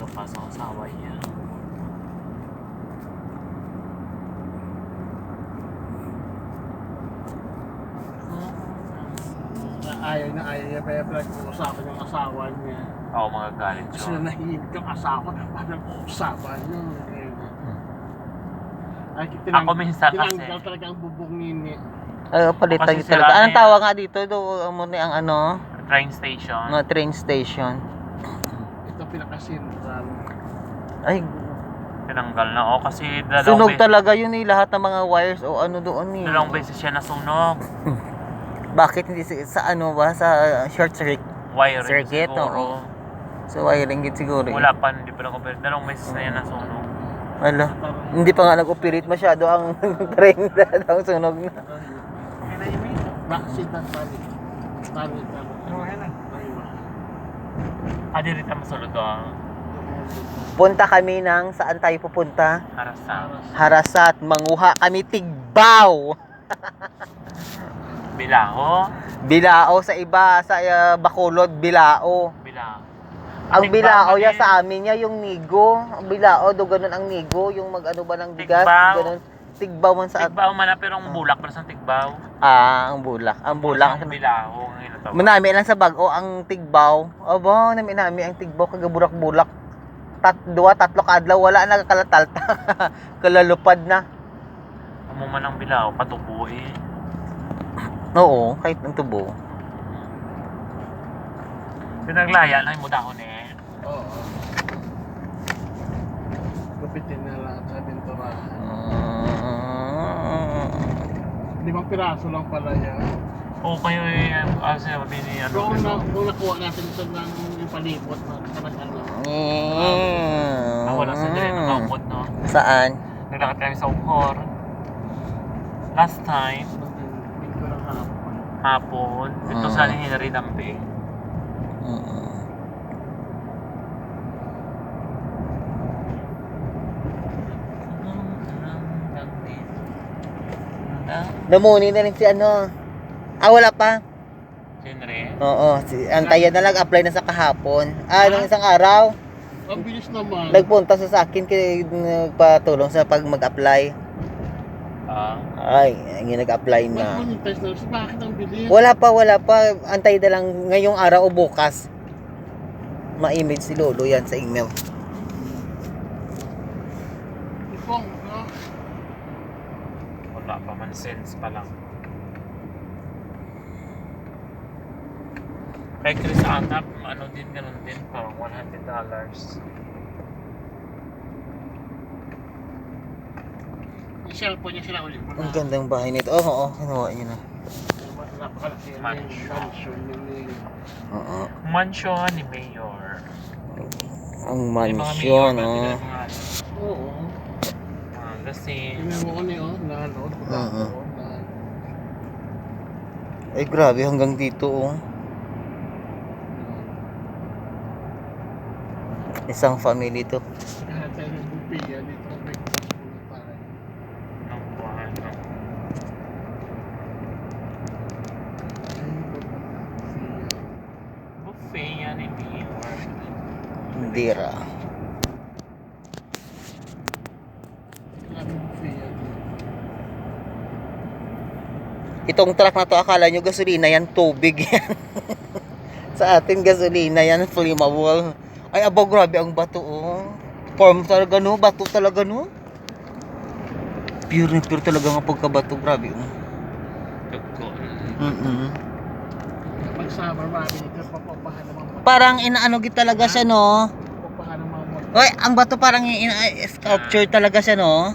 Pero kaso ang asawa niya. Ayaw niya, pero pinag-uusapan yung asawa niya. Oo, mga galit Kasi yun. nahihilig yung asawa, pinag-uusapan niya. Ay, Ako minsan kasi- tinanggal talaga ang bubong nini. Ay, palitan Kasi yun sira talaga. na Anong yan. tawag nga dito? Doon mo ang ano? Train station. Mga train station. Ito pinaka-central. Ay, Tinanggal na. O kasi sunog talaga yun eh. Lahat ng mga wires o ano doon eh. dalawang beses siya nasunog. Bakit hindi sa ano ba? Sa short circuit? Wiring Circuit, siguro. Sa wiring git siguro eh. Wala pa, hindi pa nag-operate. Dalawang beses na yan nasunog. Wala. Hindi pa nga nag-operate masyado ang train ang sunog na. Backseat at tali. Tali. Adi rita masulod doon. Punta kami ng saan tayo pupunta? Harasa. Harasat, manguha kami tigbaw. Bilao. Bilao sa iba, sa Bacolod, Bilao. Bilao. Ang Tigbaw bilao ya kami. sa amin ya yung nigo. Ang bilao do ganun ang nigo, yung mag-ano ba ng bigas, Tigbaw. ganun. Tigbaw man sa Tigbaw man na pero ang bulak para sa tigbaw. ang bulak. Ang bulak. Ang bilao. Ang inatawa. Manami lang sa bago ang tigbaw. Aba, nami ang tigbaw kagaburak-bulak. Tatlo kadlaw wala nagkalatalta. Kalalupad na. Amo man ang bilao, patubo eh. Oo, kahit ng tubo. Pinaglaya na mo dahon eh. Oo. Gupitin na lahat sa binturahan. 5 piraso lang pala yan. O kayo eh, sabi ni ano. Kung nakuha natin ito ng yung palipot na kanag-ano. Wala sa dyan, nakaupot no. Saan? Naglakad kami sa Ukhor. Last time, Dito lang hapon. hapon, dito sa Henry Damping. Namuni na rin si ano. Wala pa. Henry? Oo, antayan na lang, apply na sa kahapon. Nung isang araw, Ang bilis naman. nagpunta sa akin kay nagpatulong sa pag mag-apply. Ay, yung nag-apply Ba't na. mo nintest na? So, bakit ang bilis? Wala pa. Antay na lang ngayong araw o bukas. Ma-image si Lolo yan sa email. Ipong, no? Wala pa man, cents pa lang. Kay Chris Anap, ano din, ganun din, parang $100. Yung cellphone niya sila ulit. Ang gandang bahay nito. Oo, kinuha niyo na. Napakalaki yung Mansion. mansion yun. Oo. Mansion ni Mayor. Ang May mga mansion, mayor, oh. mga Oo. kasi, Tingnan mo ko niyo, nanood. Oo. Ay, grabe, hanggang dito, oh. Isang family to. Lahat tayo ng bupiya dito. Breakfast muna tayo. ng buwan, no? Buffet yan ni Mayor. Dira. Maraming bupiya dito. Itong truck na to, akala nyo gasolina yan, tubig yan. Sa atin, gasolina yan, flammable. Ay, abaw, grabe ang bato, oh. Form talaga, no? Bato talaga, no? Pure na pure talaga nga pagkabato, grabe, oh. Kapag summer, marami dito, papapahan naman mo. Parang inaano git talaga siya, no? Papahan naman mo. Oy, ang bato parang sculpture talaga siya, no?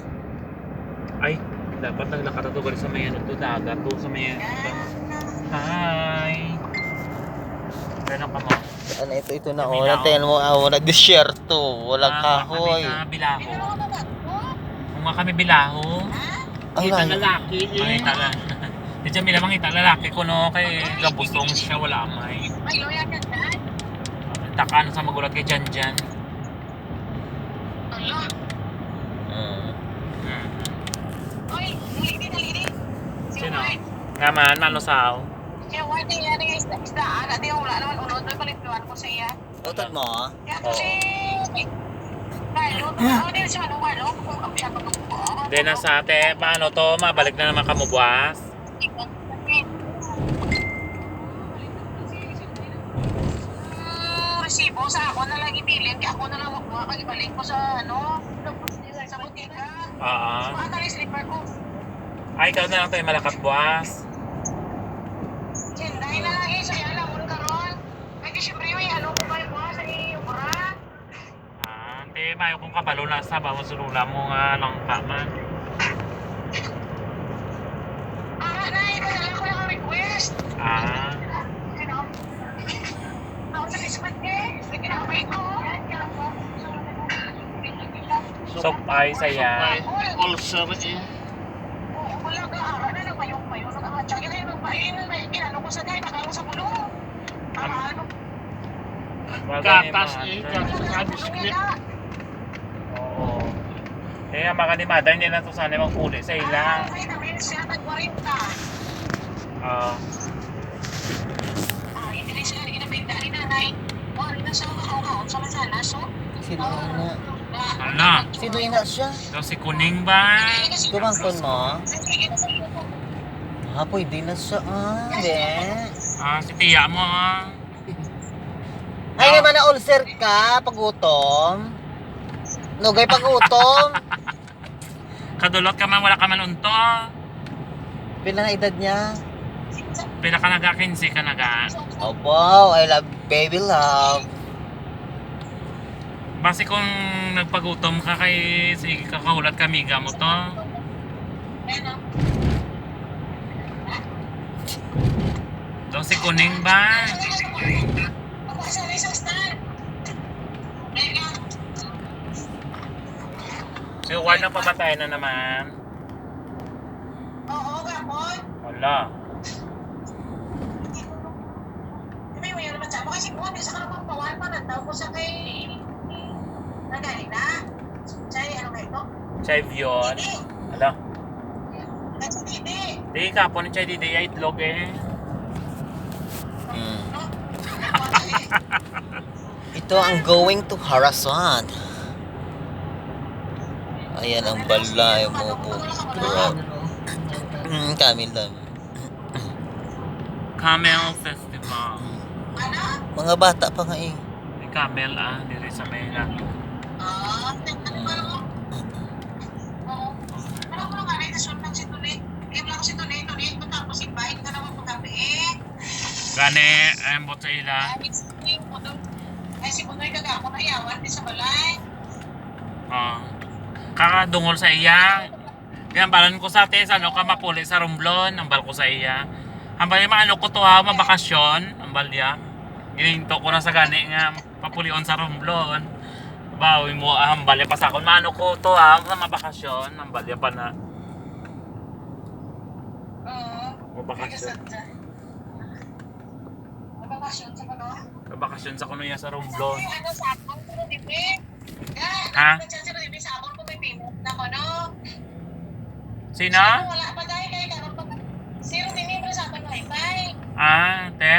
Ay, dapat naglakad ito sa may ano to, dagat to, sa may Hi! Pero ka mo. Ano, ito na, Kami oh. na, Nantayan mo, na desierto. Walang kahoy. Kami na bilaho. Kung nga kami bilaho, Ang Kita layo. lalaki eh. mangita lang. Di dyan milamang ita lalaki ko no, kay gabusong siya, wala may. Takaan sa magulat kay Jan Jan. Sino? Nga man, ano sao? Utod mo, ah? Oo. Hindi na sa ate, paano to? Mabalik na naman kamo buwas? Resibo sa ako na lang ibilin, kaya ako na lang makakibalik ko sa sa butika. Oo. Mga slipper ko. Ay, ikaw na lang tayo malakat buwas. Dahil na lang sa'yo, alam mo karon. Kasi siyempre yung ano ko kayo mo sa iyo, para. Hindi, mayo kong kabalo na sa bawang sulula mo nga lang kaman. Na, ipadala ko lang ang request. Ako sa Lisbeth eh. May kinakabay ko. Sopay saya. Ulcer eh. Wala ka, na nagmayong-mayo. Nag-amatsyag yun yung magpahin. May kinano ko sa dahil, nakalo sa bulo. Ano? Gatas eh. Gatas sa biskuit. Oo. Eh, ang mga ni Mother, hindi na to sana magpuli sa ila. Ay, namin siya nag-40. Hindi rin sila ginabigda ni nanay. Wala na siya makakaon sa masana. So, Sino na? Ala, Sino na siya? ito si Kuning ba? Kumangkon mo? Pwede na siya. Hindi. Si Tia mo Ay, naman na ulcer ka, pagutom. Nugay pagutom. Kadulot ka man, wala ka man unto. Pila na edad niya? Pila ka naga, 15 ka naga. Oh, wow, I love baby love. Base kung nagpagutom ka kay sige kakahulat kamiga mo to. Ito si Kuning ba? Si Juan na pamatay na naman. Oo, gapon. Wala. May may naman siya. Kasi kung hindi sa karapang pawan pa, nagtawag ko sa kay... Nagaling na. Chay, ano kayo ito? Chay Vion. Ala. Kasi hindi. Di kapon ni Chay Didi ay itlog eh. Ito ang going to Harasswan. Ayan ang balay mo po. Kami lang. Camel Festival. Ano? Mga bata pa nga eh. May camel diri sa may na. Ano ba mo? Oo. Ano ko nga rin, nasundan si Tunay. Kaya wala ko si Tunay, matapos invite ka naman pagkabi eh. Gani, ambot sa ila. Ay, si Punoy kagako na yawan, di sa balay. Kakadungol sa iya. Yan, balan ko sa ate, ano ka mapuli sa Romblon, ambal ko sa iya. Ambal yung maano ko to ha, mabakasyon, ambal ya. Gininto ko na sa gani nga, papulion sa Romblon. Bawi mo, ambal ya pa sa akon, maano ko to ha, sa mabakasyon, ambal ya pa na. Oo. Mabakasyon. Mabakasyon sa ano? Mabakasyon sa kuno ya sa Romblon. Ano sa akong ko, di ba? Ha? Nagsasabi sa akong ko may pimot na ko, no? Sino? Wala pa tayo kaya karon pa. Zero tinibra sa akin wifi. Te.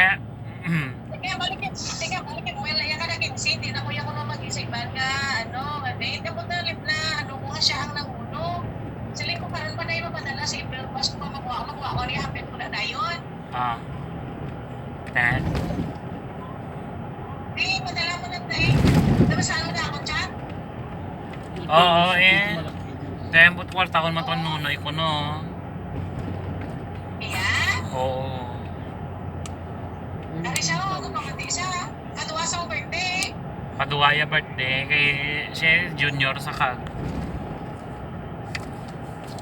Teka, balikin mo. Wala yan ka na kinsi. Hindi na kuya ko na mag-isipan nga, ano, hindi mo na lip na, ano, kuha siya ang nanguno. Siling ko karon pa na yung mapadala sa April Bus ko pa makuha ko niya, hapit ko na na yun. Te. Padala mo na tayo. Tapos ano na akong chat? Oo, Dahil but kwarta ko naman ito nunoy ko, no? Iya? Oo. Dari siya, kung pamati siya. Katuwa sa birthday. Paduwaya birthday kay siya junior sa kag.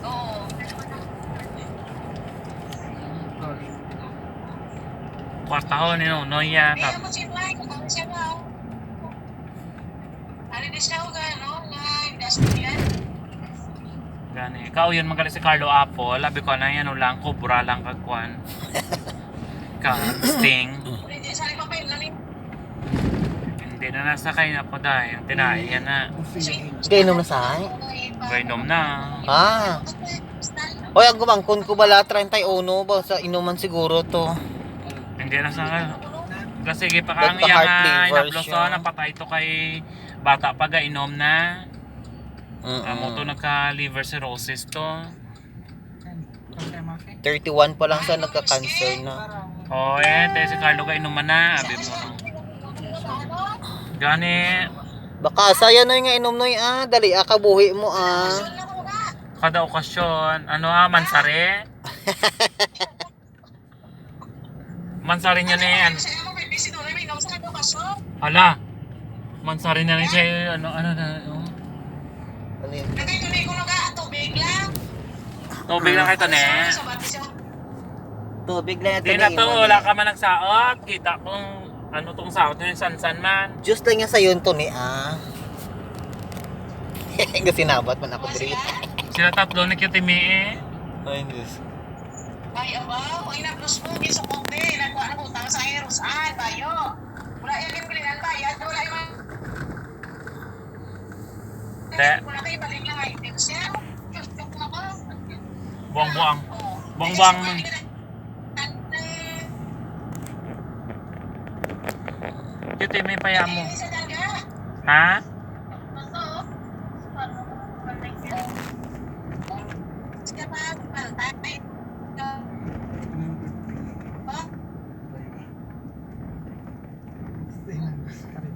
Oo. Kwarta ko ni nunoy ya. Kaya mo siya ba? Kung siya ba? Ano din siya ako no? Nga industrial. Gani. Ikaw yun magaling si Carlo Apple. Labi ko na yan lang. Kubra lang kagkuan. Sting. Hindi sa rin papel na rin. Hindi na nasakay na po dahil. Tinahay yan na. Kainom na sa Gainom na. Oy, ang gumangkon ko bala 31 ba sa inuman siguro to. Hindi na sa kasi pa kang Ba't pa iya heart nga flavor inaploso siya? napatay to kay bata pa gainom na. Amo to nagka-liver cirrhosis to. 31 pa lang sa nagka-cancer na. Oh, tayo si Carlo ka inuman na. Abi mo. Gani, Baka saya na nga inom noy dali kabuhi mo kada okasyon, mansare? Mansare niya na yan. Hala, mansare niya na siya, Ano yun? Tubig lang kayo ne. Tubig lang Di na to, wala ka man nagsaot. Kita kung tong saot niya yung sansan man. Just lang yan sa yun to ni Kasi nabat man ako diri. Sila tatlo ni Kitimi eh. Ay, Diyos. Ay, abaw. Ay, na-plus mo. Gisukog din. Nagkuha ng utang sa Erosan. Bayo. Wala yung bilinan bayad. Wala yung... Te. Wala kayo balik lang items niya. Gisukog na ko. Buang-buang. Buang-buang. Kitimi paya mo. Ha?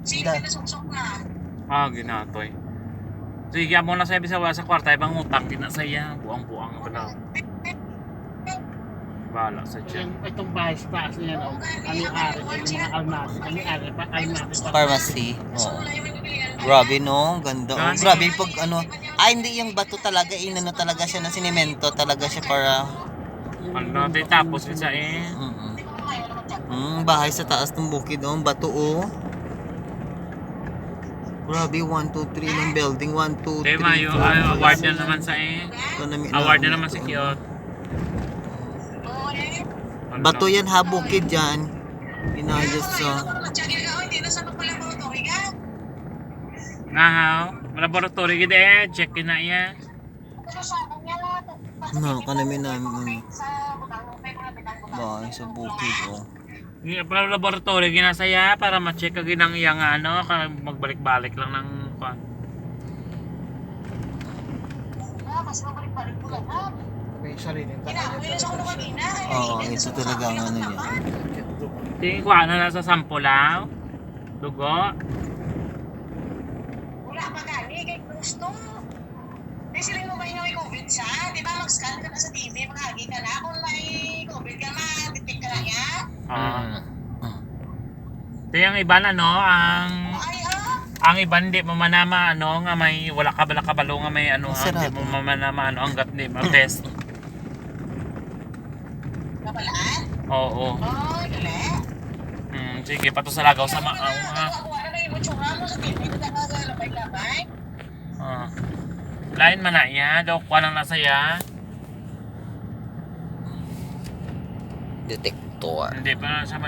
Sige, nasuksok na. Ginatoy. Sige, mo na sabi sa kwarta, ibang utang din na sa iya. Buang-buang pa daw. Bahala sa tiyan. Itong bahay sa taas niya, no? Ano yung ari? Yung mga almasi. Ano yung ari? Almasi pa. Pharmacy. Grabe no, ganda. Grabe pag hindi yung bato talaga, inano talaga siya na sinemento talaga siya para Di tapos yun sa bahay sa taas ng bukid bato Grabe, 1, 2, 3 ng building, 1, 2, 3, Mayo, award na naman sa Award na naman si Kiot. Bato yan bukid yan. Inayos sa Ngahaw, laboratory gede, check na iya. kanamin namin bahay sa bukid Para laboratory ginasaya para ma-check ka ginang iyang magbalik-balik lang ng kwan. May sarili. Ito talaga ang niya. Tingin ko na sa sampulaw. Dugo. Wala pa gani, kay gusto. Di sila mo may COVID siya. Di ba mag-scan ka na sa TV, makagi ka na. Kung may COVID ka na, titik ka na niya. Yung iba ang iba hindi mo manama nga may wala ka kabalo nga may hindi mo manama hanggat hindi ma-test. Kabalaan? Oo. Oh, dali. Sige, pato sa lagaw sa maaw nga. Wala na yung mutsura mo sa TV, nagkakalabay-labay. Lain man na iya, daw kwa lang nasa iya. Detector. Hindi pa sa